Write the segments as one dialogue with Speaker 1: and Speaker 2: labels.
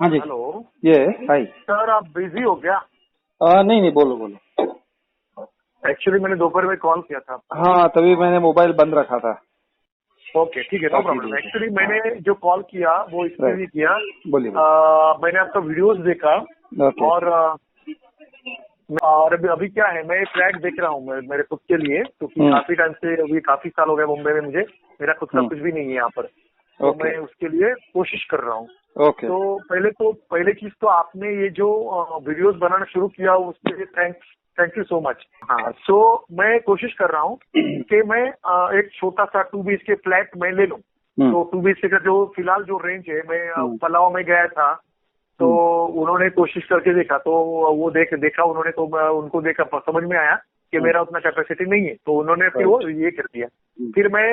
Speaker 1: हाँ जी।
Speaker 2: हेलो
Speaker 1: ये हाय।
Speaker 2: सर, आप बिजी हो क्या?
Speaker 1: नहीं नहीं, बोलो बोलो।
Speaker 2: एक्चुअली मैंने दोपहर में कॉल किया था आपको।
Speaker 1: हाँ, तभी मैंने मोबाइल बंद रखा था।
Speaker 2: ओके, ठीक है, नो प्रॉब्लम। एक्चुअली मैंने जो कॉल किया वो इसके लिए किया।
Speaker 1: बोलिए।
Speaker 2: मैंने आपका वीडियोस देखा
Speaker 1: ओके।
Speaker 2: और अभी क्या है, मैं फ्लैट देख रहा हूँ मेरे खुद के लिए, क्योंकि काफी टाइम से, अभी काफी साल हो गए मुंबई में मुझे। मेरा खुद का कुछ भी नहीं है यहाँ पर, तो मैं उसके लिए कोशिश कर रहा हूँ।
Speaker 1: ओके।
Speaker 2: तो पहले चीज तो आपने ये जो वीडियोस बनाना शुरू किया उसके लिए थैंक यू सो मच। हाँ, सो मैं कोशिश कर रहा हूँ कि मैं एक छोटा सा 2 BHK फ्लैट मैं ले लूँ। तो 2 BHK का जो फिलहाल जो रेंज है, मैं पलाव में गया था तो उन्होंने कोशिश करके देखा, तो वो देखा उन्होंने, तो उनको देखा, समझ में आया कि मेरा उतना कैपेसिटी नहीं है, तो उन्होंने फिर वो ये कर दिया। फिर मैं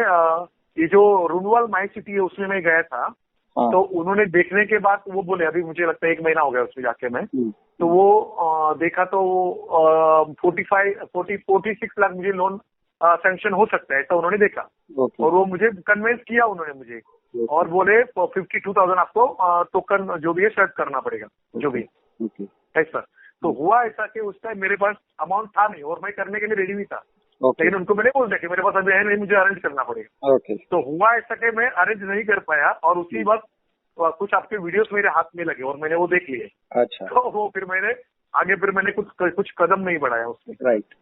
Speaker 2: ये जो रूनवाल माई सिटी है उसमें मैं गया था, तो उन्होंने देखने के बाद वो बोले, अभी मुझे लगता है 1 महीना हो गया उसमें जाके मैं, तो वो देखा तो 46 लाख मुझे लोन सैंक्शन हो सकता है, ऐसा उन्होंने देखा। और वो मुझे कन्विंस किया उन्होंने मुझे, और बोले 52,000 आपको टोकन जो भी है सेट करना पड़ेगा, जो भी है सर। तो हुआ ऐसा कि उस टाइम मेरे पास अमाउंट था नहीं और मैं करने के लिए रेडी भी था, लेकिन उनको मैंने बोल दिया कि मेरे पास अभी है नहीं, मुझे अरेंज करना पड़ेगा। तो हुआ ऐसा कि मैं अरेंज नहीं कर पाया, और उसी वक्त कुछ आपके वीडियोस मेरे हाथ में लगे और मैंने वो देख लिए।
Speaker 1: अच्छा।
Speaker 2: तो वो फिर मैंने कुछ कदम नहीं बढ़ाया उसमें।
Speaker 1: राइट।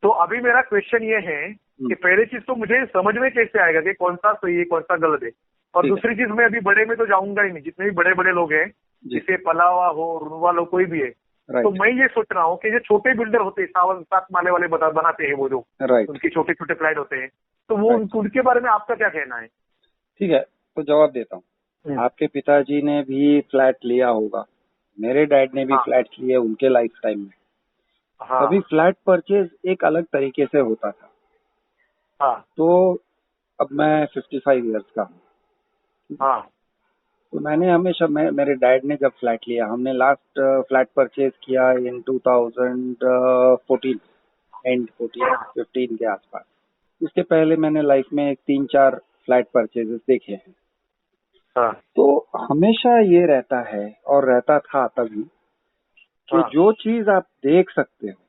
Speaker 2: तो अभी मेरा क्वेश्चन ये है कि पहली चीज तो मुझे समझ में कैसे आएगा कि कौन सा सही है कौन सा गलत है, और दूसरी चीज मैं अभी बड़े में तो जाऊंगा ही नहीं, जितने भी बड़े बड़े लोग हैं, जिसे पलावा हो, रुनवाल हो, कोई भी है। तो मैं ये सोच रहा हूँ कि जो छोटे बिल्डर होते हैं, 7 माले वाले बनाते हैं वो जो, उनके छोटे छोटे फ्लैट होते हैं, तो वो उनके बारे में आपका क्या कहना है?
Speaker 1: ठीक है, तो जवाब देता हूँ। आपके पिताजी ने भी फ्लैट लिया होगा, मेरे डैड ने भी फ्लैट लिए उनके लाइफ टाइम में। अभी फ्लैट परचेज एक अलग तरीके से होता था। तो अब मैं 55 इयर्स का हूँ। तो मैंने हमेशा, मेरे डैड ने जब फ्लैट लिया, हमने लास्ट फ्लैट परचेज किया इन 2014, एंड 15 के आसपास। उसके पहले मैंने लाइफ में 3-4 फ्लैट परचेजेस देखे हैं। तो हमेशा ये रहता है और रहता था तभी कि जो चीज आप देख सकते हो,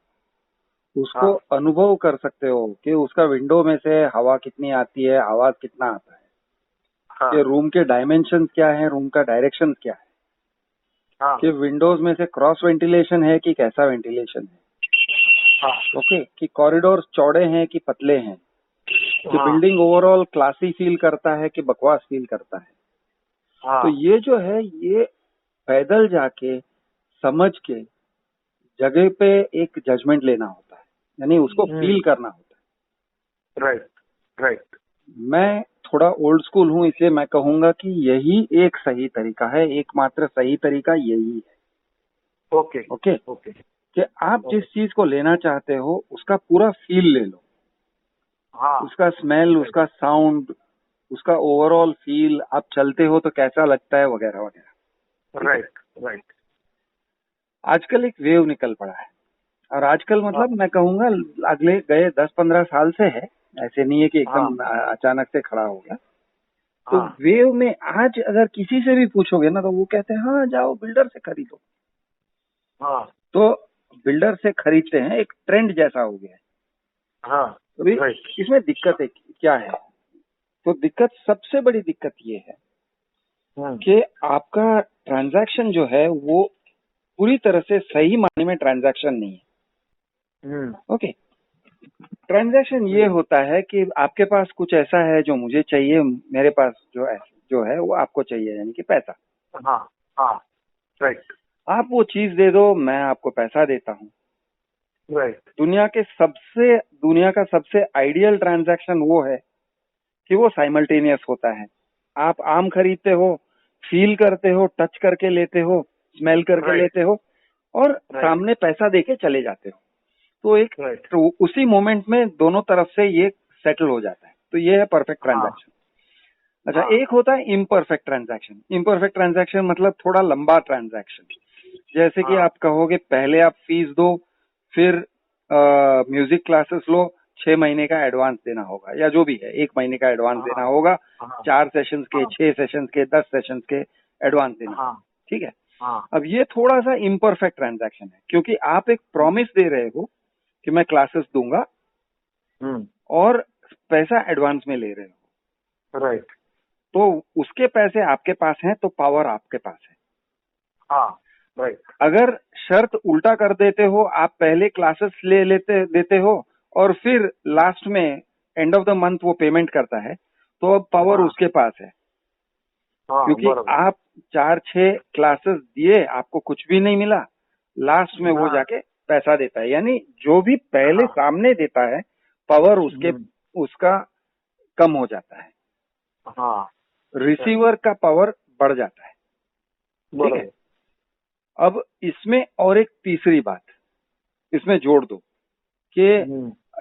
Speaker 1: उसको अनुभव कर सकते हो कि उसका विंडो में से हवा कितनी आती है, आवाज कितना आता है, कि रूम के डायमेंशन क्या है, रूम का डायरेक्शन क्या है, कि विंडोज में से क्रॉस वेंटिलेशन है कि कैसा वेंटिलेशन है, ओके, कि कॉरिडोर चौड़े हैं कि पतले हैं, कि बिल्डिंग ओवरऑल क्लासी फील करता है कि बकवास फील करता है। तो ये जो है, ये पैदल जाके समझ के जगह पे एक जजमेंट लेना होता है, यानी उसको फील करना होता है। राइट। मैं थोड़ा ओल्ड स्कूल हूँ, इसलिए मैं कहूंगा कि यही एक सही तरीका है, एकमात्र सही तरीका यही है। ओके। कि आप जिस चीज को लेना चाहते हो उसका पूरा फील ले लो, उसका स्मेल, उसका साउंड, उसका ओवरऑल फील, आप चलते हो तो कैसा लगता है, वगैरह वगैरह। राइट। आजकल एक वेव निकल पड़ा है, और आजकल मतलब मैं कहूंगा अगले गए 10-15 साल से है, ऐसे नहीं है कि एकदम अचानक से खड़ा हो गया। तो वेव में आज अगर किसी से भी पूछोगे ना, तो वो कहते हैं हाँ जाओ बिल्डर से खरीदो। तो बिल्डर से खरीदते हैं, एक ट्रेंड जैसा हो गया है। तो इसमें दिक्कत क्या है? तो दिक्कत, सबसे बड़ी दिक्कत ये है कि आपका ट्रांजैक्शन जो है वो पूरी तरह से सही मायने में ट्रांजैक्शन नहीं है। ओके। ट्रांजैक्शन ये होता है कि आपके पास कुछ ऐसा है जो मुझे चाहिए, मेरे पास जो है वो आपको चाहिए, यानी कि पैसा। राइट। आप वो चीज दे दो, मैं आपको पैसा देता हूँ। राइट। दुनिया का सबसे आइडियल ट्रांजैक्शन वो है कि वो साइमल्टेनियस होता है। आप आम खरीदते हो, फील करते हो, टच करके लेते हो, स्मेल करके लेते हो, और सामने पैसा देके चले जाते हो। तो तो उसी मोमेंट में दोनों तरफ से ये सेटल हो जाता है। तो ये है परफेक्ट ट्रांजैक्शन। अच्छा, एक होता है इम्परफेक्ट ट्रांजैक्शन। इम्परफेक्ट ट्रांजैक्शन मतलब थोड़ा लंबा ट्रांजैक्शन, जैसे कि आप कहोगे पहले आप फीस दो, फिर म्यूजिक क्लासेस लो, 6 महीने का एडवांस देना होगा, या जो भी है 1 महीने का एडवांस देना होगा, 4 सेशंस के, 6 सेशंस के, 10 सेशंस के एडवांस देना। ठीक है।
Speaker 2: हाँ।
Speaker 1: अब ये थोड़ा सा इम्परफेक्ट ट्रांजैक्शन है, क्योंकि आप एक प्रॉमिस दे रहे हो कि मैं क्लासेस दूंगा और पैसा एडवांस में ले रहे हो।
Speaker 2: राइट।
Speaker 1: तो उसके पैसे आपके पास हैं तो पावर आपके पास है।
Speaker 2: हाँ। राइट।
Speaker 1: अगर शर्त उल्टा कर देते हो, आप पहले क्लासेस देते हो और फिर लास्ट में एंड ऑफ द मंथ वो पेमेंट करता है, तो अब पावर उसके पास है। क्योंकि आप 4-6 क्लासेस दिए, आपको कुछ भी नहीं मिला, लास्ट में वो जाके पैसा देता है। यानी जो भी पहले सामने देता है, पावर उसका कम हो जाता है।
Speaker 2: हाँ।
Speaker 1: रिसीवर का पावर बढ़ जाता है। ठीक है। अब इसमें और एक तीसरी बात इसमें जोड़ दो कि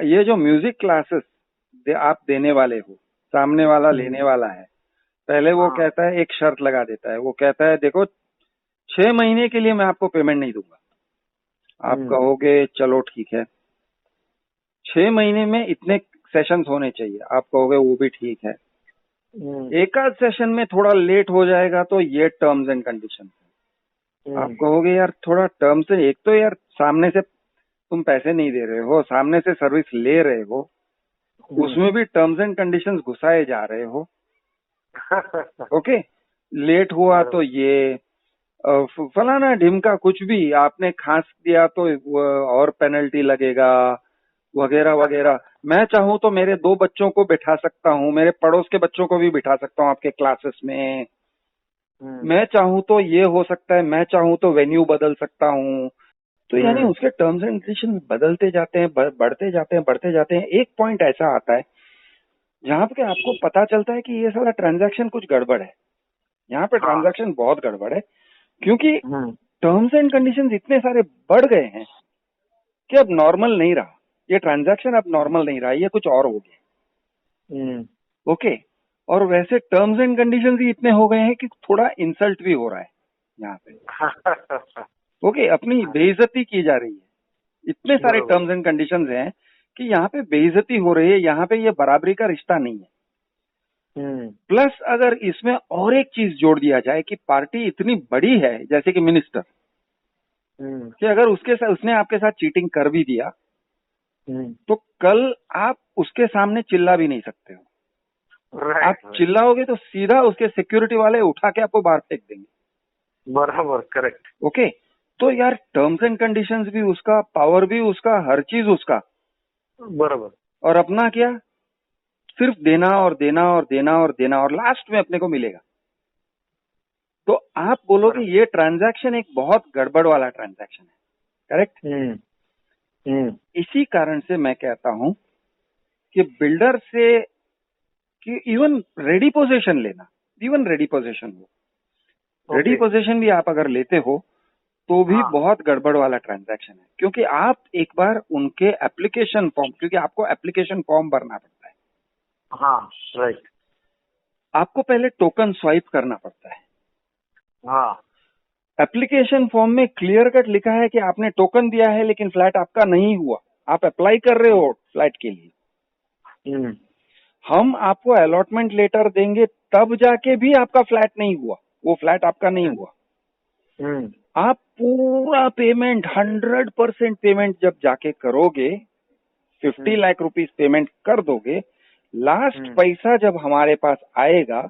Speaker 1: ये जो म्यूजिक क्लासेस आप देने वाले हो, सामने वाला लेने वाला है, पहले वो कहता है, एक शर्त लगा देता है, वो कहता है देखो 6 महीने के लिए मैं आपको पेमेंट नहीं दूंगा। आप कहोगे चलो ठीक है, 6 महीने में इतने सेशंस होने चाहिए, आप कहोगे वो भी ठीक है। एक आध सेशन में थोड़ा लेट हो जाएगा तो ये टर्म्स एंड कंडीशन है। आप कहोगे यार थोड़ा टर्म से, एक तो यार सामने से तुम पैसे नहीं दे रहे हो, सामने से सर्विस ले रहे हो, उसमें भी टर्म्स एंड कंडीशंस घुसाए जा रहे हो। ओके, लेट हुआ तो ये फलाना ढिमका कुछ भी, आपने खांस दिया तो और पेनल्टी लगेगा वगैरह वगैरह। मैं चाहूँ तो मेरे 2 बच्चों को बिठा सकता हूँ, मेरे पड़ोस के बच्चों को भी बिठा सकता हूँ आपके क्लासेस में। मैं चाहूँ तो ये हो सकता है, मैं चाहूँ तो वेन्यू बदल सकता हूँ। तो यानी उसके टर्म्स एंड कंडीशन बदलते जाते हैं, बढ़ते जाते हैं, बढ़ते जाते हैं। एक पॉइंट ऐसा आता है जहाँ पे आपको पता चलता है कि ये सारा ट्रांजैक्शन कुछ गड़बड़ है, यहाँ पे ट्रांजैक्शन बहुत गड़बड़ है, क्योंकि टर्म्स एंड कंडीशंस इतने सारे बढ़ गए हैं कि अब नॉर्मल नहीं रहा, ये ट्रांजैक्शन अब नॉर्मल नहीं रहा, ये कुछ और हो गया। ओके, और वैसे टर्म्स एंड कंडीशंस ही इतने हो गए हैं कि थोड़ा इंसल्ट भी हो रहा है यहाँ पे। ओके, अपनी बेइज्जती की जा रही है। इतने सारे टर्म्स एंड कंडीशंस हैं कि यहाँ पे बेइज्जती हो रही है, यहाँ पे ये बराबरी का रिश्ता नहीं है। प्लस अगर इसमें और एक चीज जोड़ दिया जाए कि पार्टी इतनी बड़ी है, जैसे कि मिनिस्टर, कि अगर उसने आपके साथ चीटिंग कर भी दिया तो कल आप उसके सामने चिल्ला भी नहीं सकते हो। आप चिल्लाओगे तो सीधा उसके सिक्योरिटी वाले उठा के आपको बाहर फेंक देंगे।
Speaker 2: बराबर, करेक्ट।
Speaker 1: ओके, तो यार टर्म्स एंड कंडीशंस भी उसका, पावर भी उसका, हर चीज उसका।
Speaker 2: बराबर।
Speaker 1: और अपना क्या, सिर्फ देना और देना और देना और देना, और लास्ट में अपने को मिलेगा। तो आप बोलोगे ये ट्रांजैक्शन एक बहुत गड़बड़ वाला ट्रांजैक्शन है, करेक्ट? इसी कारण से मैं कहता हूं कि बिल्डर से कि इवन रेडी पोजीशन लेना, इवन रेडी पोजीशन हो, रेडी पोजीशन भी आप अगर लेते हो तो भी बहुत गड़बड़ वाला ट्रांजैक्शन है, क्योंकि आप एक बार उनके एप्लीकेशन फॉर्म, क्योंकि आपको एप्लीकेशन फॉर्म भरना पड़ता है।
Speaker 2: हाँ, राइट।
Speaker 1: आपको पहले टोकन स्वाइप करना पड़ता है।
Speaker 2: हाँ।
Speaker 1: एप्लीकेशन फॉर्म में क्लियर कट लिखा है कि आपने टोकन दिया है लेकिन फ्लैट आपका नहीं हुआ, आप अप्लाई कर रहे हो फ्लैट के लिए। हम आपको अलॉटमेंट लेटर देंगे तब जाके भी आपका फ्लैट नहीं हुआ, वो फ्लैट आपका नहीं हुआ। आप पूरा पेमेंट 100% पेमेंट जब जाके करोगे, 50 लाख रुपीस पेमेंट कर दोगे, लास्ट पैसा जब हमारे पास आएगा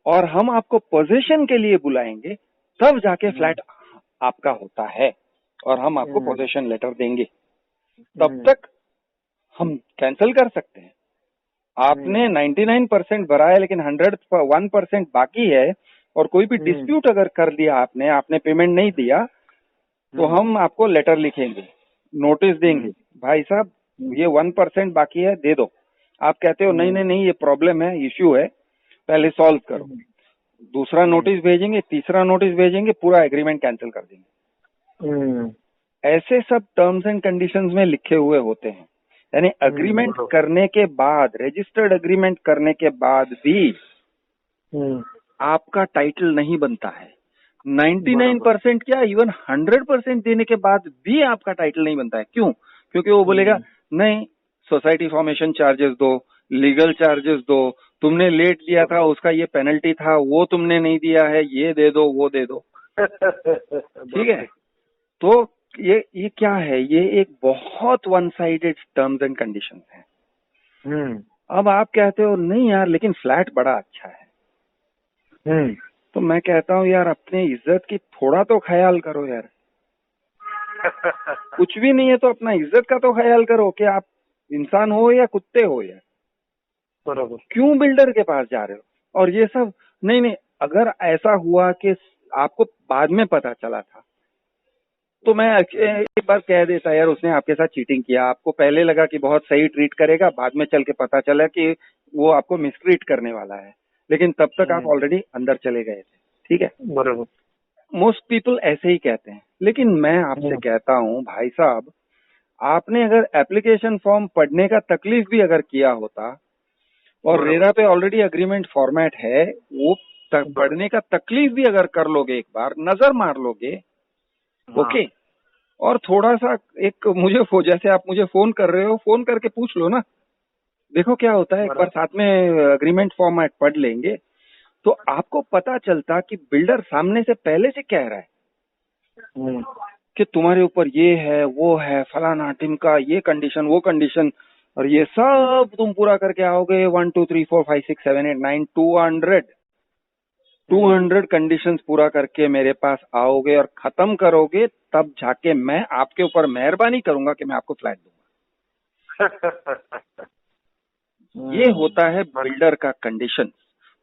Speaker 1: और हम आपको पोजीशन के लिए बुलाएंगे, तब जाके फ्लैट आपका होता है और हम आपको पोजीशन लेटर देंगे। तब तक हम कैंसिल कर सकते हैं। आपने 99% भरा है लेकिन 101% बाकी है और कोई भी डिस्प्यूट अगर कर दिया आपने पेमेंट नहीं दिया, तो हम आपको लेटर लिखेंगे, नोटिस देंगे, भाई साहब ये 1% बाकी है, दे दो। आप कहते हो नहीं नहीं नहीं ये प्रॉब्लम है, इश्यू है, पहले सॉल्व करो। दूसरा नोटिस भेजेंगे, तीसरा नोटिस भेजेंगे, पूरा एग्रीमेंट कैंसिल कर देंगे। ऐसे सब टर्म्स एंड कंडीशंस में लिखे हुए होते हैं। यानी अग्रीमेंट करने के बाद, रजिस्टर्ड अग्रीमेंट करने के बाद भी आपका टाइटल नहीं बनता है। 99% क्या, इवन 100% देने के बाद भी आपका टाइटल नहीं बनता है। क्यों? क्योंकि वो बोलेगा नहीं, सोसाइटी फॉर्मेशन चार्जेस दो, लीगल चार्जेस दो, तुमने लेट दिया था, उसका ये पेनल्टी था, वो तुमने नहीं दिया है, ये दे दो वो दे दो। ठीक है, तो ये क्या है, ये एक बहुत one sided terms and conditions है। अब आप कहते हो नहीं यार लेकिन फ्लैट बड़ा अच्छा है। तो मैं कहता हूँ यार अपने इज्जत की थोड़ा तो ख्याल करो यार। कुछ भी नहीं है तो अपना इज्जत का तो ख्याल करो कि आप इंसान हो या कुत्ते हो यार।
Speaker 2: बराबर। क्यों
Speaker 1: बिल्डर के पास जा रहे हो और ये सब? नहीं, अगर ऐसा हुआ कि आपको बाद में पता चला था तो मैं एक बार कह देता यार उसने आपके साथ चीटिंग किया, आपको पहले लगा कि बहुत सही ट्रीट करेगा, बाद में चल के पता चला कि वो आपको मिसट्रीट करने वाला है, लेकिन तब तक आप ऑलरेडी अंदर चले गए थे। ठीक है,
Speaker 2: बराबर।
Speaker 1: मोस्ट पीपल ऐसे ही कहते हैं, लेकिन मैं आपसे कहता हूँ भाई साहब, आपने अगर एप्लीकेशन फॉर्म पढ़ने का तकलीफ भी अगर किया होता और रेरा पे ऑलरेडी अग्रीमेंट फॉर्मेट है, वो पढ़ने का तकलीफ भी अगर कर लोगे, एक बार नजर मार लोगे, ओके, और थोड़ा सा एक मुझे जैसे आप मुझे फोन कर रहे हो, फोन करके पूछ लो ना, देखो क्या होता है, एक बार साथ में अग्रीमेंट फॉर्मेट पढ़ लेंगे तो आपको पता चलता कि बिल्डर सामने से पहले से कह रहा है कि तुम्हारे ऊपर ये है वो है फलाना टिमका, ये कंडीशन वो कंडीशन, और ये सब तुम पूरा करके आओगे 1 2 3 4 5 6 7 8 9 200 कंडीशंस पूरा करके मेरे पास आओगे और खत्म करोगे, तब जाके मैं आपके ऊपर मेहरबानी करूंगा कि मैं आपको फ्लैट दूंगा। ये होता है बिल्डर का कंडीशन।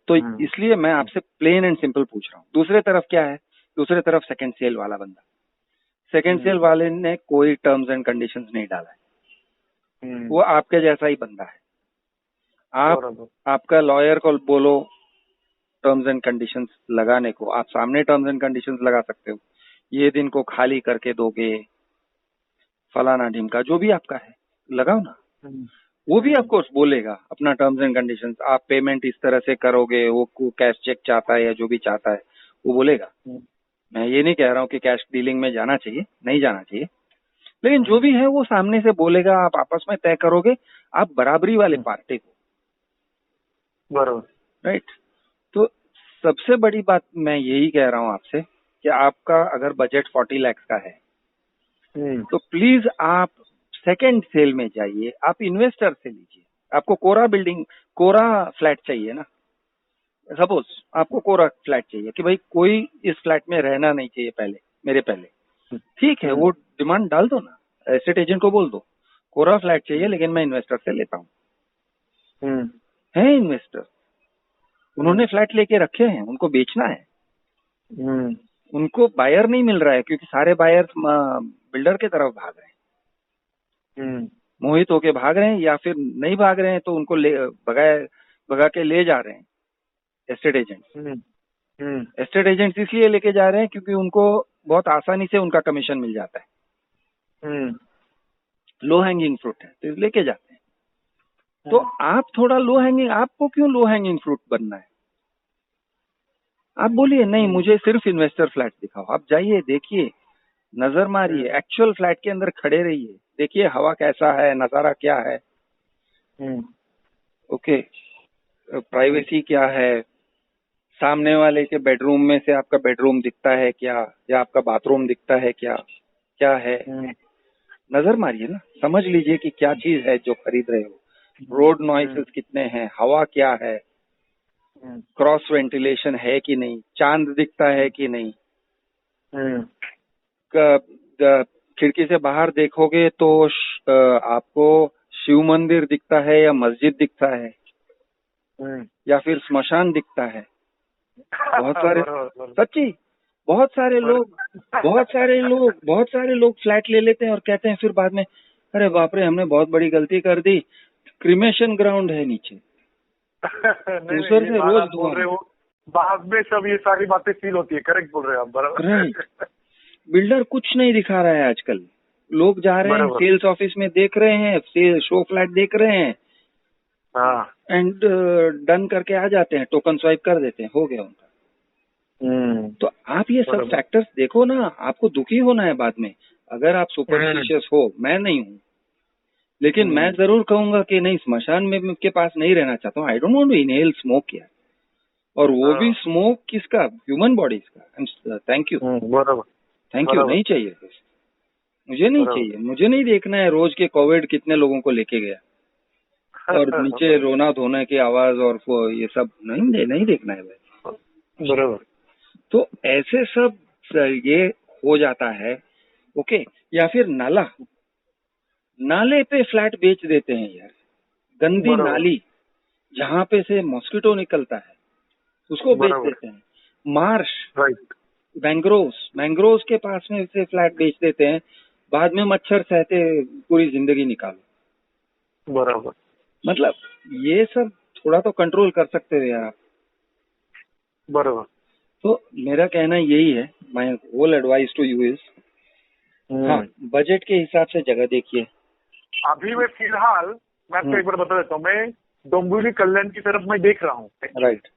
Speaker 1: तो इसलिए मैं आपसे प्लेन एंड सिंपल पूछ रहा हूँ। दूसरे तरफ क्या है, दूसरे तरफ सेकंड सेल वाला बंदा, सेकंड सेल वाले ने कोई टर्म्स एंड कंडीशंस नहीं डाला है, वो आपके जैसा ही बंदा है। आपका लॉयर को बोलो टर्म्स एंड कंडीशंस लगाने को, आप सामने टर्म्स एंड कंडीशंस लगा सकते हो, ये दिन को खाली करके दोगे, फलाना ढिमका जो भी आपका है लगाओ ना। वो भी आपको बोलेगा अपना टर्म्स एंड कंडीशंस, आप पेमेंट इस तरह से करोगे, वो कैश चेक चाहता है या जो भी चाहता है वो बोलेगा। मैं ये नहीं कह रहा हूँ कि कैश डीलिंग में जाना चाहिए, नहीं जाना चाहिए, लेकिन जो भी है वो सामने से बोलेगा, आप आपस में तय करोगे, आप बराबरी वाले पार्टी को, बराबर, राइट। तो सबसे बड़ी बात मैं यही कह रहा हूँ आपसे कि आपका अगर बजट 40 लाख का है तो प्लीज आप सेकंड सेल में जाइए, आप इन्वेस्टर से लीजिए। आपको कोरा फ्लैट चाहिए ना, सपोज आपको कोरा फ्लैट चाहिए कि भाई कोई इस फ्लैट में रहना नहीं चाहिए मेरे पहले, ठीक है, वो डिमांड डाल दो ना, एस्टेट एजेंट को बोल दो कोरा फ्लैट चाहिए लेकिन मैं इन्वेस्टर से लेता हूँ। है इन्वेस्टर, उन्होंने फ्लैट लेके रखे हैं, उनको बेचना है, उनको बायर नहीं मिल रहा है क्योंकि सारे बायर बिल्डर के तरफ भाग रहे हैं, मोहित होके भाग रहे हैं, या फिर नहीं भाग रहे हैं तो उनको भगा के ले जा रहे हैं एस्टेट एजेंट। एस्टेट एजेंट्स इसलिए लेके जा रहे हैं क्योंकि उनको बहुत आसानी से उनका कमीशन मिल जाता है, लो हैंगिंग फ्रूट है तो लेके जाते हैं। तो आप थोड़ा लो हैंगिंग, आपको क्यों लो हैंगिंग फ्रूट बनना है? आप बोलिए नहीं मुझे सिर्फ इन्वेस्टर फ्लैट दिखाओ, आप जाइए देखिए, नजर मारिए, एक्चुअल फ्लैट के अंदर खड़े रहिए, देखिए हवा कैसा है, नजारा क्या है, ओके, प्राइवेसी क्या है, सामने वाले के बेडरूम में से आपका बेडरूम दिखता है क्या, या आपका बाथरूम दिखता है क्या, क्या है, नजर मारिए ना, समझ लीजिए कि क्या चीज है जो खरीद रहे हो, रोड नॉइसेस कितने हैं, हवा क्या है, क्रॉस वेंटिलेशन है कि नहीं, चांद दिखता है कि नहीं, खिड़की से बाहर देखोगे तो आपको शिव मंदिर दिखता है या मस्जिद दिखता है या फिर स्मशान दिखता है। बहुत सारे सच्ची बहुत सारे लोग फ्लैट ले लेते हैं और कहते हैं फिर बाद में, अरे बाप रे हमने बहुत बड़ी गलती कर दी, क्रिमेशन ग्राउंड है नीचे, दूसरे से रोज
Speaker 2: बोल रहे हो, बाद में सब ये सारी बातें फील होती है। करेक्ट बोल रहे हो आप, बराबर।
Speaker 1: बिल्डर कुछ नहीं दिखा रहा है आजकल, लोग जा रहे हैं सेल्स ऑफिस में देख रहे हैं, शो फ्लैट देख रहे हैं, एंड डन करके आ जाते हैं, टोकन स्वाइप कर देते हैं, हो गया उनका। तो आप ये सब फैक्टर्स देखो ना, आपको दुखी होना है बाद में अगर आप सुपरस्टिशियस हो, मैं नहीं हूँ, लेकिन मैं जरूर कहूंगा कि नहीं, स्मशान में के पास नहीं रहना चाहता हूँ। I don't want to inhale smoke यार, और वो भी स्मोक किसका, ह्यूमन बॉडीज का। थैंक यू,
Speaker 2: बराबर,
Speaker 1: थैंक यू। नहीं चाहिए, मुझे नहीं चाहिए। मुझे नहीं देखना है रोज के कोविड कितने लोगों को लेके गया और नीचे रोना धोने की आवाज और ये सब नहीं देखना है भाई।
Speaker 2: बराबर।
Speaker 1: तो ऐसे सब ये हो जाता है। ओके। या फिर नाले पे फ्लैट बेच देते हैं यार, गंदी नाली जहाँ पे से मॉस्किटो निकलता है उसको बेच देते हैं। मार्श, मैंग्रोव्स के पास में से फ्लैट बेच देते हैं, बाद में मच्छर सहते पूरी जिंदगी निकालो।
Speaker 2: बराबर।
Speaker 1: मतलब ये सब थोड़ा तो कंट्रोल कर सकते हो यार आप।
Speaker 2: बराबर।
Speaker 1: तो मेरा कहना यही है, my whole advice to you is, हाँ, बजट के हिसाब से जगह देखिए।
Speaker 2: अभी मैं फिलहाल मैं आपको एक बार बता देता हूँ, मैं डोंबिवली कल्याण की तरफ मैं देख रहा हूँ।
Speaker 1: राइट।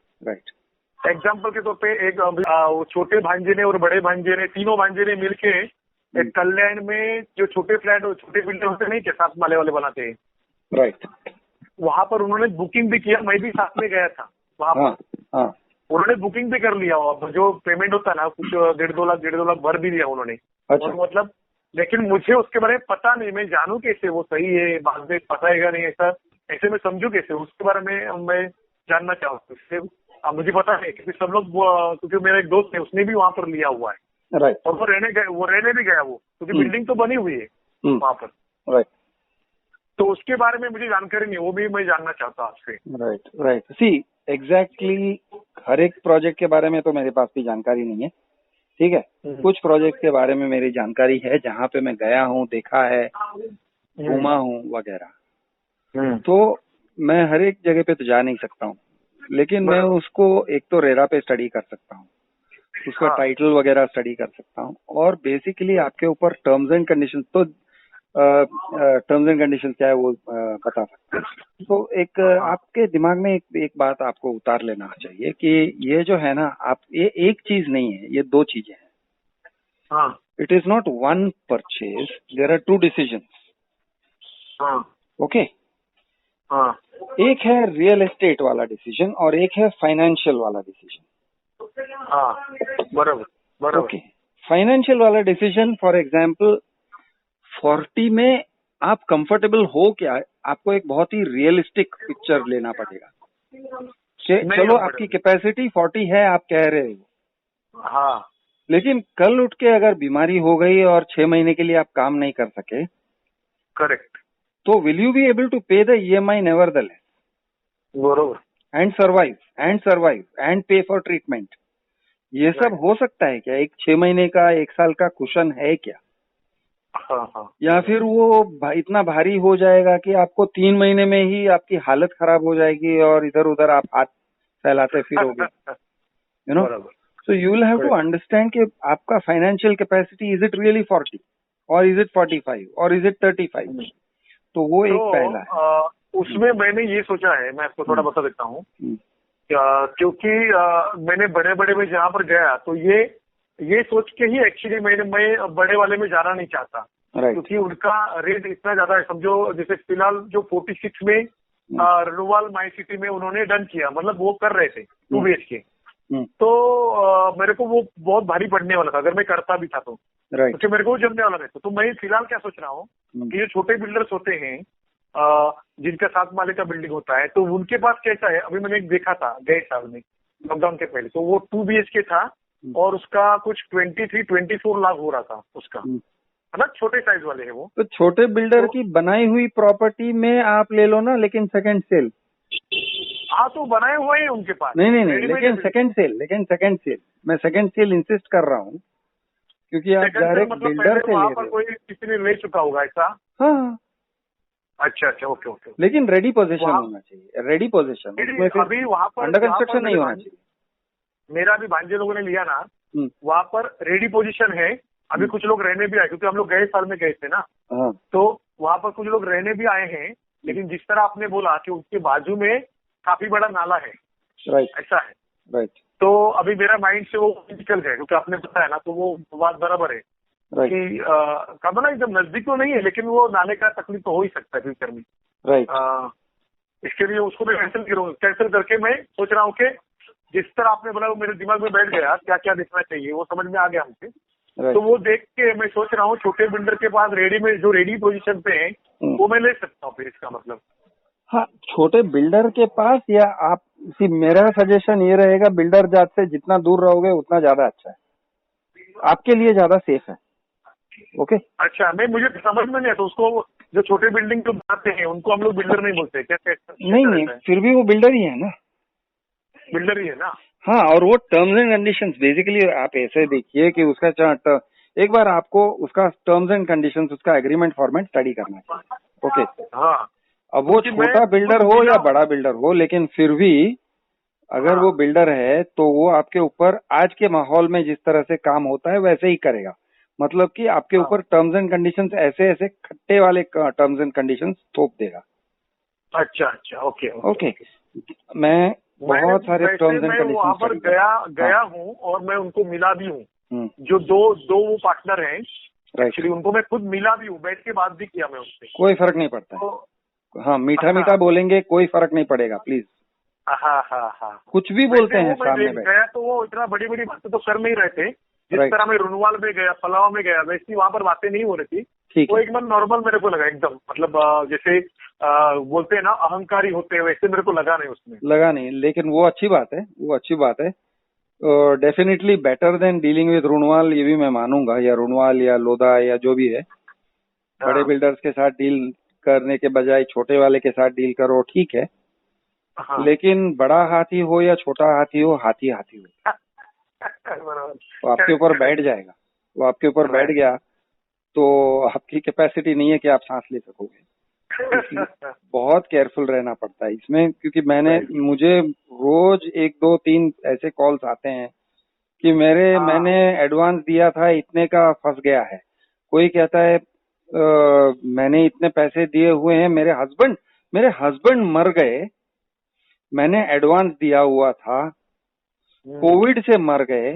Speaker 2: एग्जाम्पल के तौर पे एक वो छोटे भांजे ने और बड़े भांजे ने, तीनों भांजे ने मिलके एक कल्याण में जो छोटे फ्लैट और छोटे बिल्डर होते नहीं, के 7 माले वाले बनाते हैं।
Speaker 1: राइट।
Speaker 2: वहां पर उन्होंने बुकिंग भी किया, मैं भी साथ में गया था वहां पर। उन्होंने बुकिंग भी कर लिया, अब जो पेमेंट होता है ना कुछ 1.5 लाख भर भी दिया उन्होंने।
Speaker 1: अच्छा।
Speaker 2: और मतलब लेकिन मुझे उसके बारे में पता नहीं, मैं जानू कैसे वो सही है, बाद में पताएगा नहीं, ऐसे मैं समझू कैसे, उसके बारे में मैं जानना चाहूँ। मुझे पता है क्योंकि सब लोग, क्योंकि मेरा एक दोस्त है उसने भी वहां पर लिया हुआ है।
Speaker 1: राइट।
Speaker 2: और वो रहने भी गया वो, क्योंकि बिल्डिंग तो बनी हुई है वहां पर।
Speaker 1: राइट।
Speaker 2: तो उसके बारे में मुझे जानकारी नहीं, वो भी मैं जानना चाहता हूँ आपसे।
Speaker 1: राइट। सी एग्जैक्टली हर एक प्रोजेक्ट के बारे में तो मेरे पास भी जानकारी नहीं है, ठीक है। कुछ प्रोजेक्ट के बारे में मेरी जानकारी है, जहाँ पे मैं गया हूँ, देखा है, घूमा हूँ वगैरह। तो मैं हर एक जगह पे तो जा नहीं सकता हूँ, लेकिन मैं उसको एक तो रेरा पे स्टडी कर सकता हूँ, उसका टाइटल वगैरह स्टडी कर सकता हूँ, और बेसिकली आपके ऊपर टर्म्स एंड कंडीशन, तो टर्म्स एंड कंडीशन क्या है वो बता सकते हैं। तो एक आपके दिमाग में एक बात आपको उतार लेना चाहिए कि ये जो है ना, आप ये एक चीज नहीं है, ये 2 चीजें हैं। It is not one purchase, there are 2 decisions. Okay. एक है रियल एस्टेट वाला डिसीजन और एक है फाइनेंशियल वाला डिसीजन।
Speaker 2: बराबर।
Speaker 1: ओके। फाइनेंशियल वाला डिसीजन, फॉर एग्जाम्पल 40 में आप कंफर्टेबल हो क्या, आपको एक बहुत ही रियलिस्टिक पिक्चर लेना पड़ेगा। चलो आपकी कैपेसिटी 40 है, आप कह रहे हो, लेकिन कल उठ के अगर बीमारी हो गई और 6 महीने के लिए आप काम नहीं कर सके,
Speaker 2: करेक्ट,
Speaker 1: तो will you be able to pay the EMI nevertheless and survive and pay for treatment? ये सब हो सकता है क्या? एक 6 महीने का, 1 साल का कुशन है क्या? या फिर वो इतना भारी हो जाएगा कि आपको 3 महीने में ही आपकी हालत खराब हो जाएगी और इधर उधर आप हाथ फैलाते फिरोगे, you know. So you will have to understand कि आपका financial capacity, is it really 40 or is it 45 और इज इट 35? तो वो एक पहला है।
Speaker 2: उसमें मैंने ये सोचा है, मैं आपको थोड़ा बता देता हूँ, क्योंकि मैंने बड़े बड़े में जहाँ पर गया तो ये सोच के ही एक्चुअली मैं बड़े वाले में जाना नहीं चाहता, क्योंकि उनका रेट इतना ज्यादा है। समझो जैसे फिलहाल जो 46 में रनोवाल माई सिटी में उन्होंने डन किया, मतलब वो कर रहे थे 2 BHK, तो मेरे को वो बहुत भारी पड़ने वाला था अगर मैं करता भी था तो, क्योंकि मेरे को जमने वाला था। तो मैं फिलहाल क्या सोच रहा हूँ कि जो छोटे बिल्डर्स होते हैं जिनका 7 माले का बिल्डिंग होता है, तो उनके पास कैसा है, अभी मैंने देखा था गए साल में लॉकडाउन के पहले, तो वो 2 BHK था और उसका कुछ 23-24 लाख हो रहा था उसका, है ना, छोटे साइज वाले है वो।
Speaker 1: तो छोटे बिल्डर की बनाई हुई प्रॉपर्टी में आप ले लो ना, लेकिन सेकंड सेल।
Speaker 2: हाँ, तो बनाए हुए हैं उनके पास।
Speaker 1: नहीं, लेकिन सेकंड सेल, मैं सेकंड सेल इंसिस्ट कर रहा हूँ, क्योंकि आप डायरेक्ट बिल्डर से ले रहे हो।
Speaker 2: कोई किसी ने ले चुका होगा ऐसा?
Speaker 1: हाँ।
Speaker 2: अच्छा, ओके।
Speaker 1: लेकिन रेडी पोजीशन होना चाहिए, रेडी पोजीशन।
Speaker 2: अभी वहाँ पर
Speaker 1: अंडर कंस्ट्रक्शन नहीं होना चाहिए।
Speaker 2: मेरा अभी भांजे लोगों ने लिया ना, वहाँ पर रेडी पोजीशन है। अभी कुछ लोग रहने भी आए, क्योंकि हम लोग गए साल में गए थे ना, तो वहाँ पर कुछ लोग रहने भी आए हैं। लेकिन जिस तरह आपने बोला कि उसके बाजू में काफी बड़ा नाला है, ऐसा है, तो अभी मेरा माइंड से वो निकल गया, क्योंकि आपने बताया ना, तो वो बात बराबर है कि कहा ना एकदम नजदीक तो नहीं है, लेकिन वो नाले का तकलीफ तो हो ही सकता है फ्यूचर में।
Speaker 1: राइट।
Speaker 2: इसके लिए उसको मैं कैंसिल करके मैं सोच रहा हूँ कि जिस तरह आपने बोला वो मेरे दिमाग में बैठ गया, क्या क्या देखना चाहिए वो समझ में आ गया हमसे। तो वो देख के मैं सोच रहा हूँ छोटे बिल्डर के पास रेडी में जो रेडी पोजीशन पे है वो मैं ले सकता हूँ फिर, इसका मतलब।
Speaker 1: हाँ, छोटे बिल्डर के पास, या आप मेरा सजेशन ये रहेगा, बिल्डर जात से जितना दूर रहोगे उतना ज्यादा अच्छा है, आपके लिए ज्यादा सेफ है। ओके।
Speaker 2: अच्छा, नहीं मुझे समझ में नहीं आता उसको, जो छोटे बिल्डिंग जो बनाते हैं उनको हम लोग बिल्डर नहीं बोलते क्या?
Speaker 1: नहीं, फिर भी वो बिल्डर ही है ना।
Speaker 2: बिल्डर ही है ना।
Speaker 1: हाँ, और वो टर्म्स एंड कंडीशंस बेसिकली आप ऐसे देखिए कि उसका एक बार आपको उसका टर्म्स एंड कंडीशंस, उसका एग्रीमेंट फॉर्मेट स्टडी करना चाहिए। ओके।
Speaker 2: हाँ,
Speaker 1: अब वो छोटा बिल्डर हो या बड़ा बिल्डर हो, लेकिन फिर भी अगर वो बिल्डर है तो वो आपके ऊपर आज के माहौल में जिस तरह से काम होता है वैसे ही करेगा। मतलब कि आपके ऊपर टर्म्स एंड कंडीशंस ऐसे ऐसे खट्टे वाले टर्म्स एंड कंडीशंस थोप देगा।
Speaker 2: अच्छा अच्छा, ओके
Speaker 1: ओके। मैं बहुत सारे टर्म्स एंड कंडीशंस
Speaker 2: वहाँ पर गया हूँ और मैं उनको मिला भी हूँ। जो दो वो पार्टनर हैं एक्चुअली, उनको मैं खुद मिला भी हूँ, बैठ के बात भी किया मैं उनसे।
Speaker 1: कोई फर्क नहीं पड़ता है। हाँ, मीठा मीठा बोलेंगे, कोई फर्क नहीं पड़ेगा, प्लीज।
Speaker 2: हाँ,
Speaker 1: कुछ भी बोलते हैं सामने बैठ
Speaker 2: गया तो वो इतना बड़ी बड़ी बातें तो कर नहीं रहे थे। जिस तरह मैं रुनवाल में गया, पलावा में गया, वैसी वहाँ पर बातें नहीं हो रही थी। वो एकदम नॉर्मल मेरे को लगा, एकदम मतलब जैसे बोलते हैं ना अहंकारी होते हैं, वैसे मेरे को लगा नहीं उसमें।
Speaker 1: लगा नहीं, लेकिन वो अच्छी बात है, वो अच्छी बात है। Definitely better than dealing with Runwal, ये भी मैं मानूंगा, या रुनवाल या लोधा या जो भी है। बड़े बिल्डर्स के साथ डील करने के बजाय छोटे वाले के साथ डील करो, ठीक है। लेकिन बड़ा हाथी हो या छोटा हाथी हो, हाथी हाथी हो। वो आपके ऊपर बैठ जाएगा, वो आपके ऊपर बैठ गया तो आपकी कैपेसिटी नहीं है कि आप सांस ले सकोगे। बहुत केयरफुल रहना पड़ता है इसमें, क्योंकि मुझे रोज 1 2 3 ऐसे कॉल्स आते हैं कि मैंने एडवांस दिया था इतने का, फंस गया है। कोई कहता है मैंने इतने पैसे दिए हुए हैं, मेरे हस्बैंड मर गए, मैंने एडवांस दिया हुआ था, कोविड से मर गए,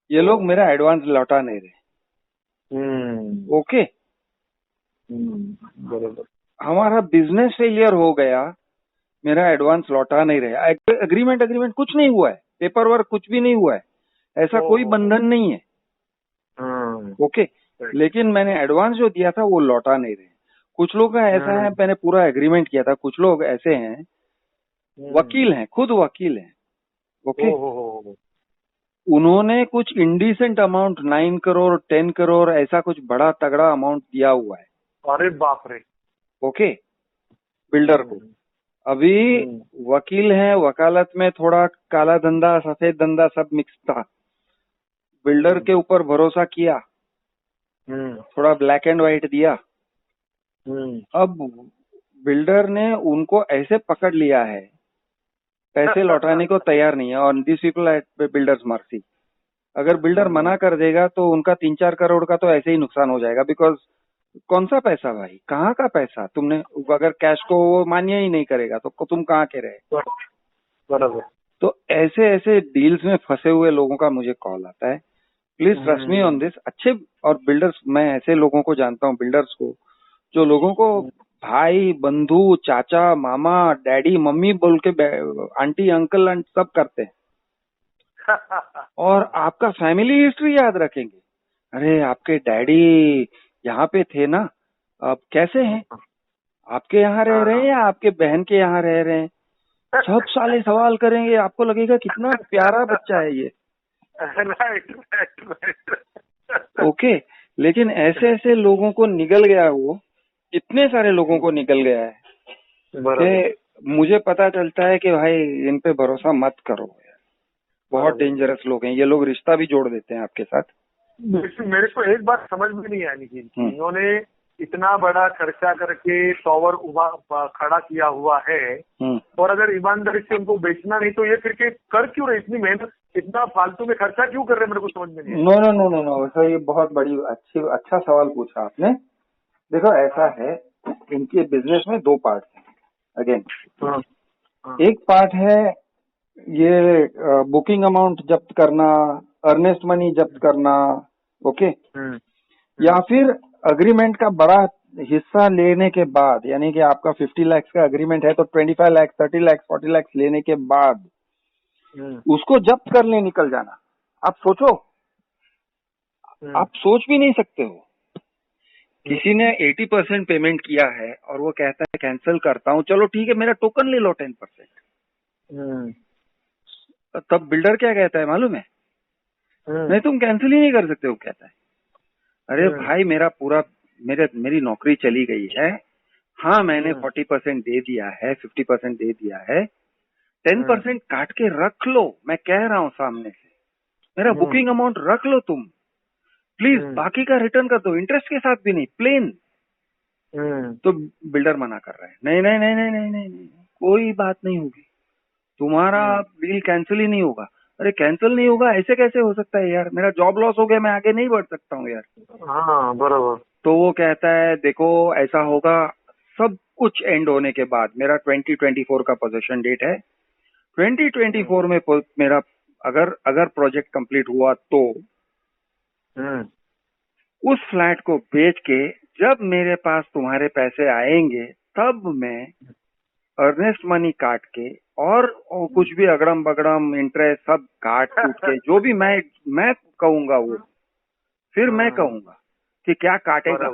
Speaker 1: ये लोग मेरा एडवांस लौटा नहीं रहे। ओके। हमारा बिजनेस फेलियर हो गया, मेरा एडवांस लौटा नहीं रहे। एग्रीमेंट कुछ नहीं हुआ है, पेपर वर्क कुछ भी नहीं हुआ है, ऐसा कोई बंधन नहीं है। ओके। लेकिन मैंने एडवांस जो दिया था वो लौटा नहीं रहे। कुछ लोग का ऐसा है, मैंने पूरा एग्रीमेंट किया था। कुछ लोग ऐसे हैं, वकील हैं, खुद वकील हैं। ओके। उन्होंने कुछ इंडिसेंट अमाउंट 9 करोड़ 10 करोड़ ऐसा कुछ बड़ा तगड़ा अमाउंट दिया हुआ है।
Speaker 2: अरे बाप रे।
Speaker 1: ओके। बिल्डर को अभी वकील हैं, वकालत में थोड़ा काला धंधा सफेद धंधा सब मिक्स था। बिल्डर के ऊपर भरोसा किया, थोड़ा ब्लैक एंड व्हाइट दिया। अब बिल्डर ने उनको ऐसे पकड़ लिया है, पैसे लौटाने को तैयार नहीं है। और this people at builders mercy. अगर बिल्डर मना कर देगा तो उनका 3-4 करोड़ का तो ऐसे ही नुकसान हो जाएगा। बिकॉज कौन सा पैसा भाई, कहाँ का पैसा तुमने, अगर कैश को वो मान्य ही नहीं करेगा तो तुम कहाँ के रहे।
Speaker 2: बराबर।
Speaker 1: तो ऐसे ऐसे डील्स में फंसे हुए लोगों का मुझे कॉल आता है। Please trust me on this. अच्छे और बिल्डर्स, मैं ऐसे लोगों को जानता हूँ, बिल्डर्स को, जो लोगों को भाई बंधु चाचा मामा डैडी मम्मी बोल के आंटी अंकल सब करते हैं और आपका फैमिली हिस्ट्री याद रखेंगे। अरे आपके डैडी यहाँ पे थे ना, अब कैसे हैं, आपके यहाँ रह रहे हैं या आपके बहन के यहाँ रह रहे हैं, सब साले सवाल करेंगे। आपको लगेगा कितना प्यारा बच्चा है ये। ओके। लेकिन ऐसे ऐसे लोगों को निगल गया, वो इतने सारे लोगों को निकल गया है कि मुझे पता चलता है कि भाई इन पे भरोसा मत करो यार, बहुत डेंजरस लोग हैं ये लोग, रिश्ता भी जोड़ देते हैं आपके साथ।
Speaker 2: मेरे को एक बात समझ में नहीं आई कि इन्होंने इतना बड़ा खर्चा करके टॉवर खड़ा किया हुआ है और अगर ईमानदारी से उनको बेचना नहीं तो ये फिर के कर क्यों रहे, इतनी मेहनत इतना फालतू में खर्चा क्यों कर रहे, मेरे को समझ में नहीं।
Speaker 1: नो सर, ये बहुत बड़ी अच्छा सवाल पूछा आपने। देखो ऐसा है, इनके बिजनेस में 2 पार्ट हैं। अगेन एक पार्ट है ये बुकिंग अमाउंट जब्त करना, अर्नेस्ट मनी जब्त करना। ओके। या फिर अग्रीमेंट का बड़ा हिस्सा लेने के बाद, यानी कि आपका 50 लाख का अग्रीमेंट है तो 25 लाख, 30 लाख, 40 लाख लेने के बाद उसको जब्त करने निकल जाना। आप सोचो, आप सोच भी नहीं सकते हो। किसी ने 80% पेमेंट किया है और वो कहता है कैंसिल करता हूँ, चलो ठीक है मेरा टोकन ले लो 10%। तब बिल्डर क्या कहता है मालूम है? नहीं तुम कैंसिल ही नहीं कर सकते हो, कहता है। अरे भाई मेरा पूरा मेरी नौकरी चली गई है। हाँ मैंने 40% दे दिया है, 50% दे दिया है, 10% काट के रख लो, मैं कह रहा हूँ सामने से, मेरा बुकिंग अमाउंट रख लो तुम प्लीज, बाकी का रिटर्न कर दो, इंटरेस्ट के साथ भी नहीं, प्लेन। तो बिल्डर मना कर रहा है, नहीं नहीं नहीं नहीं नहीं नहीं, नहीं कोई बात नहीं होगी, तुम्हारा डील कैंसिल ही नहीं होगा। अरे कैंसिल नहीं होगा ऐसे कैसे हो सकता है यार, मेरा जॉब लॉस हो गया, मैं आगे नहीं बढ़ सकता हूँ यार।
Speaker 2: हाँ बराबर।
Speaker 1: तो वो कहता है देखो ऐसा होगा, सब कुछ एंड होने के बाद, मेरा 2024 का पोजीशन डेट है, 2024 में मेरा अगर प्रोजेक्ट कंप्लीट हुआ तो उस फ्लैट को बेच के जब मेरे पास तुम्हारे पैसे आएंगे तब मैं अर्नेस्ट मनी काट के और कुछ भी अगड़म बगड़म इंटरेस्ट सब काट कूट के जो भी मैं कहूंगा वो फिर मैं कहूंगा कि क्या काटेगा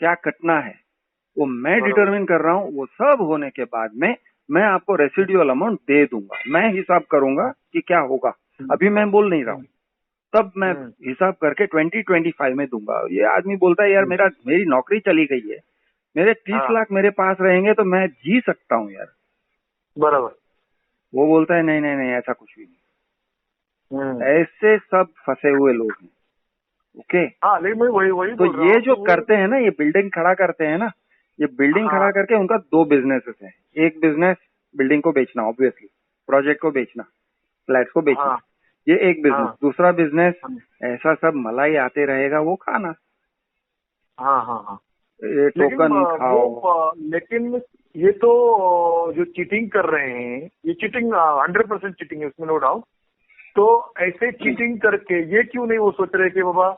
Speaker 1: क्या कटना है, वो मैं डिटरमिन कर रहा हूँ। वो सब होने के बाद में मैं आपको रेसिडुअल अमाउंट दे दूंगा, मैं हिसाब करूंगा कि क्या होगा, अभी मैं बोल नहीं रहा हूँ, तब मैं हिसाब करके 2025 में दूंगा। ये आदमी बोलता है यार मेरी नौकरी चली गई है, मेरे 30 लाख मेरे पास रहेंगे तो मैं जी सकता हूँ यार।
Speaker 2: बराबर।
Speaker 1: वो बोलता है नहीं नहीं नहीं ऐसा कुछ भी नहीं। ऐसे सब फंसे हुए लोग हैं। ओके
Speaker 2: हाँ लेकिन मैं वही
Speaker 1: तो ये जो करते हैं ना, ये बिल्डिंग खड़ा करते हैं ना, ये बिल्डिंग खड़ा करके उनका 2 बिजनेसेस है। एक बिजनेस बिल्डिंग को बेचना, ऑब्वियसली प्रोजेक्ट को बेचना, फ्लैट को बेचना, ये एक बिजनेस। दूसरा बिजनेस ऐसा सब मलाई आते रहेगा वो खाना।
Speaker 2: हाँ
Speaker 1: ये टोकन खाओ।
Speaker 2: लेकिन ये तो जो चीटिंग कर रहे हैं, ये चीटिंग 100% चीटिंग है, उसमें नो डाउट। तो ऐसे चीटिंग करके ये क्यों नहीं वो सोच रहे कि बाबा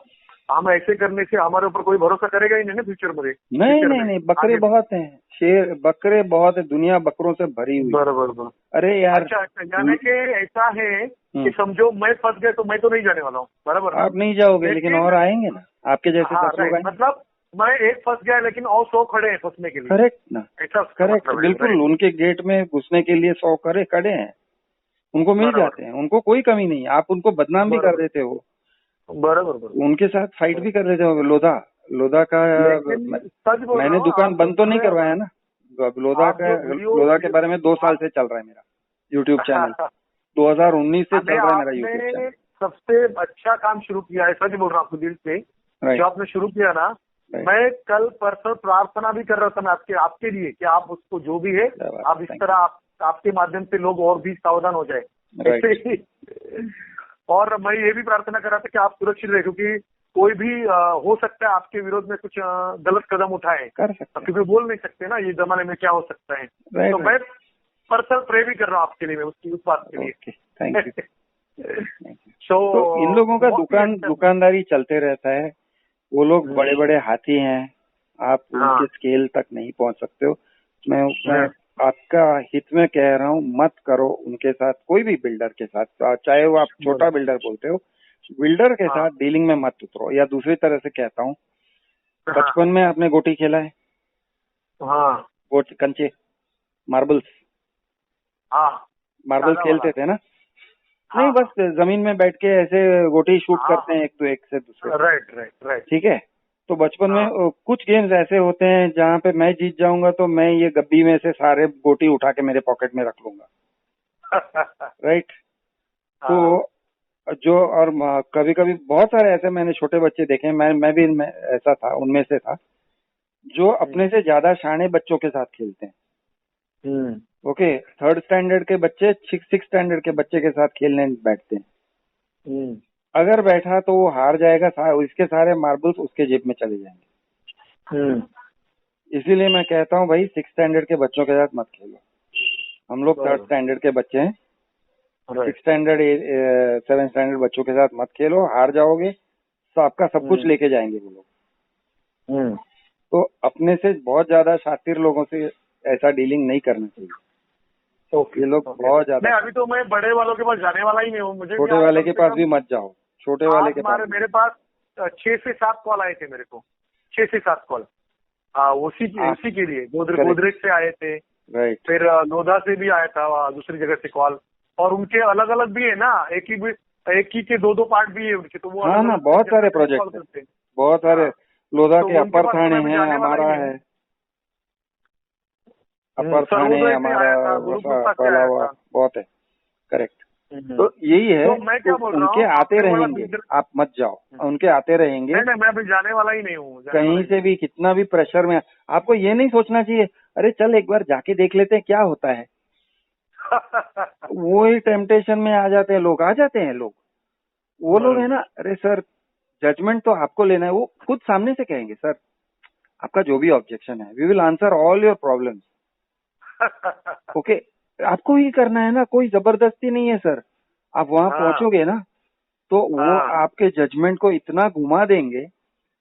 Speaker 2: हम ऐसे करने से हमारे ऊपर कोई भरोसा करेगा ही नहीं ना फ्यूचर में।
Speaker 1: नहीं बकरे बहुत हैं, शेर बकरे बहुत है, दुनिया बकरों से भरी हुई।
Speaker 2: बराबर।
Speaker 1: अरे यार
Speaker 2: अच्छा जाने के ऐसा है कि समझो मैं फंस गया तो मैं तो नहीं जाने वाला हूँ, बराबर।
Speaker 1: आप नहीं जाओगे लेकिन और आएंगे ना आपके जैसे।
Speaker 2: मतलब मैं एक फंस गया लेकिन और 100 खड़े हैं फंसने के लिए।
Speaker 1: करेक्ट ना,
Speaker 2: ऐसा
Speaker 1: करेक्ट बिल्कुल। उनके गेट में घुसने के लिए 100 खड़े हैं, उनको मिल जाते हैं, उनको कोई कमी नहीं। आप उनको बदनाम भी कर देते हो,
Speaker 2: बराबर।
Speaker 1: उनके साथ फाइट भी कर देते हो। लोधा का मैंने दुकान बंद तो नहीं करवाया ना। लोधा के बारे में 2 साल से चल रहा है मेरा यूट्यूब चैनल, 2019 से चल रहा है मेरा यूट्यूब चैनल।
Speaker 2: सबसे अच्छा काम शुरू किया है, सच बोल रहा हूँ आपको दिल से, जो आपने शुरू किया ना। मैं कल परसों प्रार्थना भी कर रहा था मैं आपके लिए कि आप उसको जो भी है आप इस तरह आपके माध्यम से लोग और भी सावधान हो जाए। और मैं ये भी प्रार्थना कर रहा था कि आप सुरक्षित रहे, क्योंकि कोई भी हो सकता है आपके विरोध में कुछ गलत कदम उठाए, क्योंकि बोल नहीं सकते ना ये जमाने में क्या हो सकता है। तो मैं पर्सनल प्रे भी कर रहा हूँ आपके लिए, मैं उस बात के लिए।
Speaker 1: Thank you. तो इन लोगों का दुकानदारी चलते रहता है। वो लोग बड़े बड़े हाथी हैं, आप उनके स्केल तक नहीं पहुंच सकते हो। मैं आपका हित में कह रहा हूँ, मत करो उनके साथ, कोई भी बिल्डर के साथ, चाहे वो आप छोटा बिल्डर बोलते हो, बिल्डर के साथ डीलिंग में मत उतरो। या दूसरी तरह से कहता हूँ, बचपन में आपने गोटी खेला है? कंचे, मार्बल्स खेलते थे ना? नहीं बस जमीन में बैठ के ऐसे गोटी शूट करते हैं एक से दूसरे।
Speaker 2: राइट।
Speaker 1: ठीक है, तो बचपन में कुछ गेम्स ऐसे होते हैं जहाँ पे मैं जीत जाऊंगा तो मैं ये गब्बी में से सारे गोटी उठा के मेरे पॉकेट में रख लूंगा। राइट। तो जो और कभी कभी बहुत सारे ऐसे मैंने छोटे बच्चे देखे, मैं भी ऐसा था, उनमें से था, जो अपने से ज्यादा शाणे बच्चों के साथ खेलते हैं। ओके, 3rd स्टैंडर्ड के बच्चे 6th स्टैंडर्ड के बच्चे के साथ खेलने बैठते हैं। अगर बैठा तो वो हार जाएगा, इसके सारे मार्बल्स उसके जेब में चले जाएंगे। इसीलिए मैं कहता हूँ भाई 6th स्टैंडर्ड के बच्चों के साथ मत खेलो। हम लोग 3rd स्टैंडर्ड के बच्चे हैं, 6th स्टैंडर्ड 7th स्टैंडर्ड बच्चों के साथ मत खेलो, हार जाओगे तो आपका सब कुछ लेके जाएंगे वो लोग। तो अपने से बहुत ज्यादा शातिर लोगों से ऐसा डीलिंग नहीं करना चाहिए।
Speaker 2: ओके,
Speaker 1: ये लोग बहुत ज्यादा।
Speaker 2: अभी तो मैं बड़े वालों के पास जाने वाला ही नहीं हूँ। मुझे
Speaker 1: छोटे वाले के पास भी मत जाओ, छोटे वाले के पास।
Speaker 2: मेरे पास 6 से 7 कॉल आए थे मेरे को, 6 से 7 कॉल उसी के लिए। गोदरेज से आए थे,
Speaker 1: राइट।
Speaker 2: फिर लोधा से भी आया था दूसरी जगह से कॉल, और उनके अलग अलग भी है ना, एक ही के 2 पार्ट भी है उनके, तो वो
Speaker 1: हाँ ना, बहुत सारे प्रोजेक्ट हैं, बहुत सारे। लोधा के अपर थाने हैं, हमारा है अपर थाने, हमारा बहुत है। करेक्ट। तो यही है,
Speaker 2: तो मैं क्या बोल रहा हूँ,
Speaker 1: उनके आते रहेंगे, आप मत जाओ, उनके आते रहेंगे।
Speaker 2: नहीं, मैं अभी जाने वाला ही नहीं हूँ।
Speaker 1: कहीं से भी कितना भी प्रेशर में आपको ये नहीं सोचना चाहिए, अरे चल एक बार जाके देख लेते हैं क्या होता है। वो ही टेम्पटेशन में आ जाते हैं लोग, वो लोग है ना। अरे सर, जजमेंट तो आपको लेना है, वो खुद सामने से कहेंगे, सर आपका जो भी ऑब्जेक्शन है, we will answer all your problems. Okay, आपको ही करना है ना, कोई जबरदस्ती नहीं है सर। आप वहां पहुंचोगे ना, तो वो आपके जजमेंट को इतना घुमा देंगे,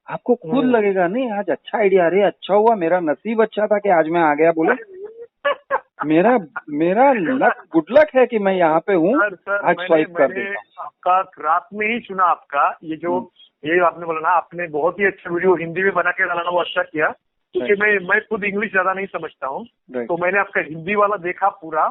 Speaker 1: आपको खुद लगेगा नहीं आज अच्छा आइडिया, अरे अच्छा हुआ, मेरा नसीब अच्छा था कि आज मैं आ गया। बोले मेरा लक, गुड लक है कि मैं यहाँ पे हूँ, आज स्वाइप कर देता।
Speaker 2: आपका रात में ही सुना आपका ये आपने बोला ना, आपने बहुत ही अच्छा वीडियो हिंदी में बना के डाला, वो अच्छा किया, क्योंकि मैं खुद इंग्लिश ज्यादा नहीं समझता हूँ। तो मैंने आपका हिंदी वाला देखा पूरा,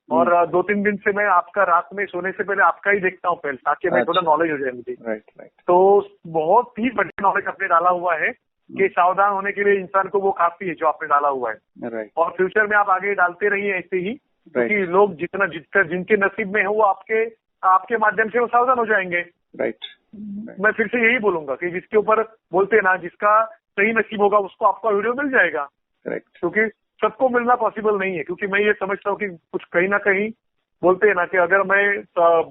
Speaker 2: और 2-3 दिन से मैं आपका रात में सोने से पहले आपका ही देखता हूँ पहले, ताकि मैं थोड़ा नॉलेज हो जाए मुझे।
Speaker 1: राइट।
Speaker 2: तो बहुत ही बढ़िया नॉलेज आपने डाला हुआ है कि सावधान होने के लिए इंसान को वो काफी है जो आपने डाला हुआ है। और फ्यूचर में आप आगे डालते रहिए ऐसे ही, क्योंकि लोग जिनके नसीब में है वो आपके माध्यम से वो सावधान हो जाएंगे।
Speaker 1: राइट।
Speaker 2: मैं फिर से यही बोलूंगा कि जिसके ऊपर बोलते ना, जिसका सही नसीब होगा उसको आपका वीडियो मिल जाएगा। क्योंकि सबको मिलना पॉसिबल नहीं है, क्योंकि मैं ये समझता हूँ कि कुछ कहीं ना कहीं बोलते हैं ना कि अगर मैं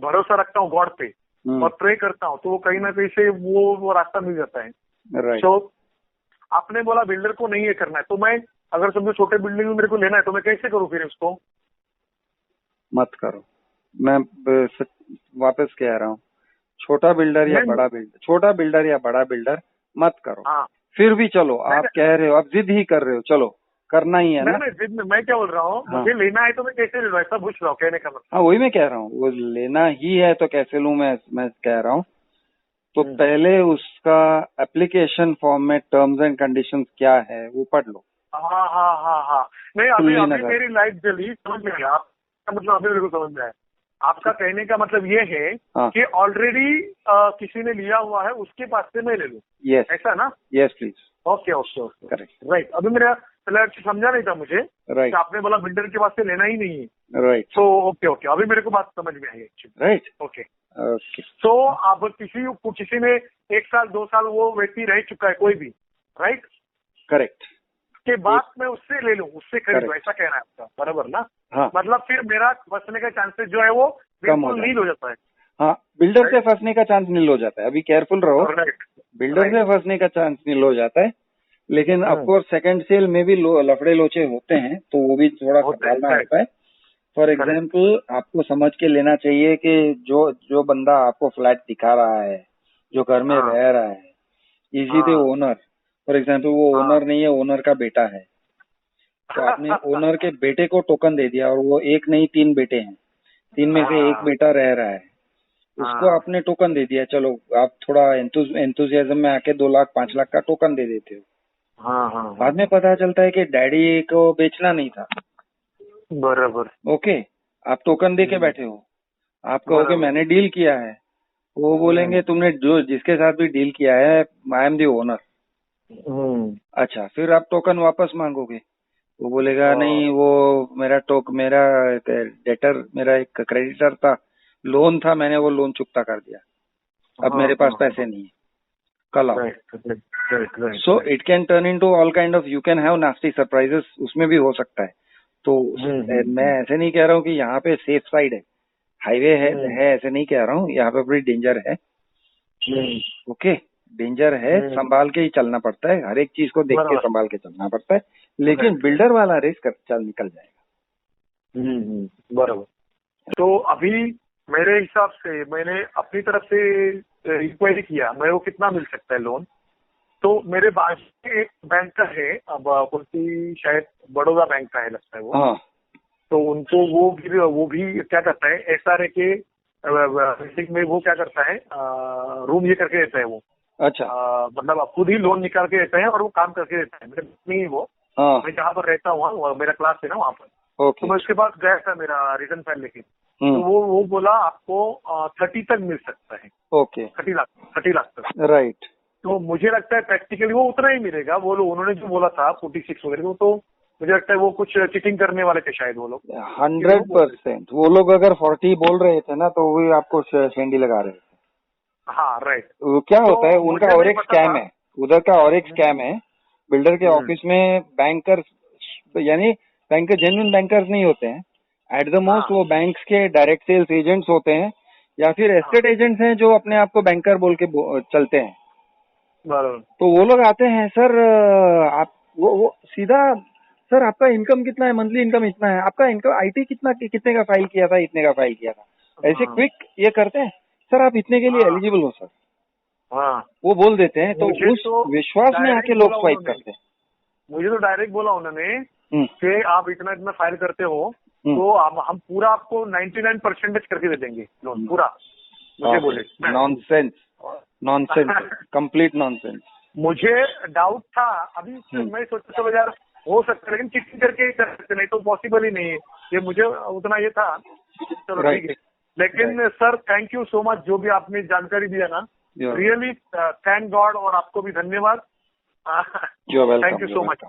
Speaker 2: भरोसा रखता हूँ गॉड पे और प्रे करता हूँ, तो वो कहीं ना कहीं से वो रास्ता मिल जाता है। तो आपने बोला बिल्डर को नहीं ये करना है, तो मैं अगर समझो छोटे बिल्डिंग में मेरे को लेना है, तो मैं कैसे करूँ फिर उसको?
Speaker 1: मत करो, मैं वापस कह रहा हूँ, छोटा बिल्डर या बड़ा बिल्डर मत करो। फिर भी चलो, आप कह रहे हो, आप जिद ही कर रहे हो, चलो करना ही है ना।
Speaker 2: जिद में मैं क्या बोल रहा हूँ, मुझे लेना है तो मैं कैसे ले लूँ, ऐसा पूछ रहा हूँ कहने का मतलब।
Speaker 1: हाँ, वही मैं कह रहा हूँ, वो लेना ही है तो कैसे लूँ, मैं कह रहा हूँ। तो पहले उसका एप्लीकेशन फॉर्म में टर्म्स एंड कंडीशंस क्या है वो पढ़ लो।
Speaker 2: हाँ। नहीं, अभी मेरी लाइफ जली, समझ में आया आपका मतलब, अभी मेरे को समझ में आया। आपका कहने का मतलब ये है कि ऑलरेडी किसी ने लिया हुआ है, उसके पास से मैं ले लूँ।
Speaker 1: यस,
Speaker 2: ऐसा ना?
Speaker 1: Yes please.
Speaker 2: Okay,
Speaker 1: correct,
Speaker 2: right. अभी मेरा समझा नहीं था मुझे, राइट। आपने बोला बिल्डर के पास से लेना ही नहीं है,
Speaker 1: राइट।
Speaker 2: तो ओके, अभी मेरे को बात समझ में आई,
Speaker 1: राइट।
Speaker 2: ओके। तो अब किसी में 1 साल 2 साल वो व्यक्ति रह चुका है कोई भी, राइट?
Speaker 1: करेक्ट।
Speaker 2: के बाद मैं उससे ले लूँ, उससे खरीदूँ, ऐसा कहना है आपका, बराबर ना?
Speaker 1: हाँ।
Speaker 2: मतलब फिर मेरा फंसने का चांसेस जो है वो बिल्कुल नील हो जाता है।
Speaker 1: हाँ, बिल्डर से फंसने का चांस नील हो जाता है। अभी केयरफुल रहो, बिल्डर से फंसने का चांस नील हो जाता है। लेकिन ऑफकोर्स सेकंड सेल में भी लफड़े लोचे होते हैं, तो वो भी थोड़ा संभालना होता है। फॉर एग्जाम्पल, आपको समझ के लेना चाहिए कि जो बंदा आपको फ्लैट दिखा रहा है, जो घर में रह रहा है, is he the owner. For example, वो ओनर नहीं है, ओनर का बेटा है, तो आपने ओनर के बेटे को टोकन दे दिया, और वो 1 नहीं 3 बेटे हैं, 3 में से 1 बेटा रह रहा है, उसको आपने टोकन दे दिया। चलो, आप थोड़ा एंथुजियाज्म में आके 2 लाख 5 लाख का टोकन दे देते हो। बाद में पता चलता है कि डैडी को बेचना नहीं था,
Speaker 2: बराबर।
Speaker 1: ओके, आप टोकन दे के बैठे हो, आप कहोगे मैंने डील किया है, वो बोलेंगे तुमने जिसके साथ भी डील किया है, आई एम दी ओनर। अच्छा, फिर आप टोकन वापस मांगोगे, वो बोलेगा नहीं, वो मेरा डेटर, मेरा एक क्रेडिटर था, लोन था, मैंने वो लोन चुकता कर दिया, अब मेरे पास पैसे नहीं है, कल आओ। So it can turn into all kind of, you can have nasty surprises, उसमें भी हो सकता है। तो मैं ऐसे नहीं कह रहा हूँ कि यहाँ पे सेफ साइड है, हाईवे है ऐसे नहीं कह रहा हूँ, यहाँ पे बड़ी डेंजर है। ओके, डेंजर है, संभाल के ही चलना पड़ता है, हर एक चीज को देख के संभाल के चलना पड़ता है, लेकिन बिल्डर वाला रिस्क निकल जाएगा।
Speaker 2: बराबर। तो अभी मेरे हिसाब से मैंने अपनी तरफ से इंक्वायरी किया, मेरे को कितना मिल सकता है लोन? तो मेरे बाजू में एक बैंकर है, अब कौन सी, शायद बड़ौदा बैंक का है लगता है वो।
Speaker 1: हाँ।
Speaker 2: तो उनको वो भी क्या करता है, SRA के बिल्डिंग में वो क्या करता है, रूम ये करके देता है वो।
Speaker 1: अच्छा।
Speaker 2: मतलब आप खुद ही लोन निकाल के देते हैं और वो काम करके देता है, मेरे नहीं वो।
Speaker 1: हाँ।
Speaker 2: मैं जहाँ पर रहता हूँ मेरा क्लास है ना वहाँ पर।
Speaker 1: ओके।
Speaker 2: तो मैं उसके पास गया था मेरा रिटर्न फाइल लेके। तो वो बोला आपको 30 तक मिल सकता है।
Speaker 1: ओके।
Speaker 2: 30 लाख तक।
Speaker 1: राइट।
Speaker 2: तो मुझे लगता है प्रैक्टिकली वो उतना ही मिलेगा। वो लोग उन्होंने जो बोला था 46 वगैरह, तो मुझे लगता है वो कुछ चीटिंग करने वाले थे शायद वो लोग।
Speaker 1: 100%। वो लोग अगर 40 बोल रहे थे ना, तो वो आपको शेंडी लगा रहे थे।
Speaker 2: हाँ राइट।
Speaker 1: वो क्या होता है, उनका और एक स्कैम है, उधर का और एक स्कैम है। बिल्डर के ऑफिस में बैंकर, यानी बैंकर जेन्युइन बैंकर्स नहीं होते हैं। एट द मोस्ट वो बैंक्स के डायरेक्ट सेल्स एजेंट्स होते हैं, या फिर एस्टेट एजेंट्स हैं जो अपने आप को बैंकर बोल के चलते हैं। तो वो लोग आते हैं, सर आप वो सीधा, सर आपका इनकम कितना है, मंथली इनकम इतना है, आपका इनकम IT कितने का फाइल किया था, इतने का फाइल किया था, ऐसे क्विक ये करते हैं। सर आप इतने के लिए एलिजिबल हो सर, वो बोल देते हैं। तो उस विश्वास में आके लोग स्वाइप करते हैं।
Speaker 2: मुझे तो डायरेक्ट बोला उन्होंने कि आप इतना इतना फाइल करते हो तो हम पूरा आपको 99% करके दे देंगे लोन पूरा। मुझे बोले
Speaker 1: नॉनसेंस, कंप्लीट नॉनसेंस।
Speaker 2: मुझे डाउट था अभी, मैं सोचा चलो यार हो सकता है, लेकिन चिट्ठी करके ही कर सकते, नहीं तो पॉसिबल ही नहीं है। ये मुझे उतना ये था, चलो ठीक है। लेकिन sir thank you so much, जो भी आपने जानकारी दिया ना, रियली थैंक गॉड, और आपको भी धन्यवाद। Thank you so much.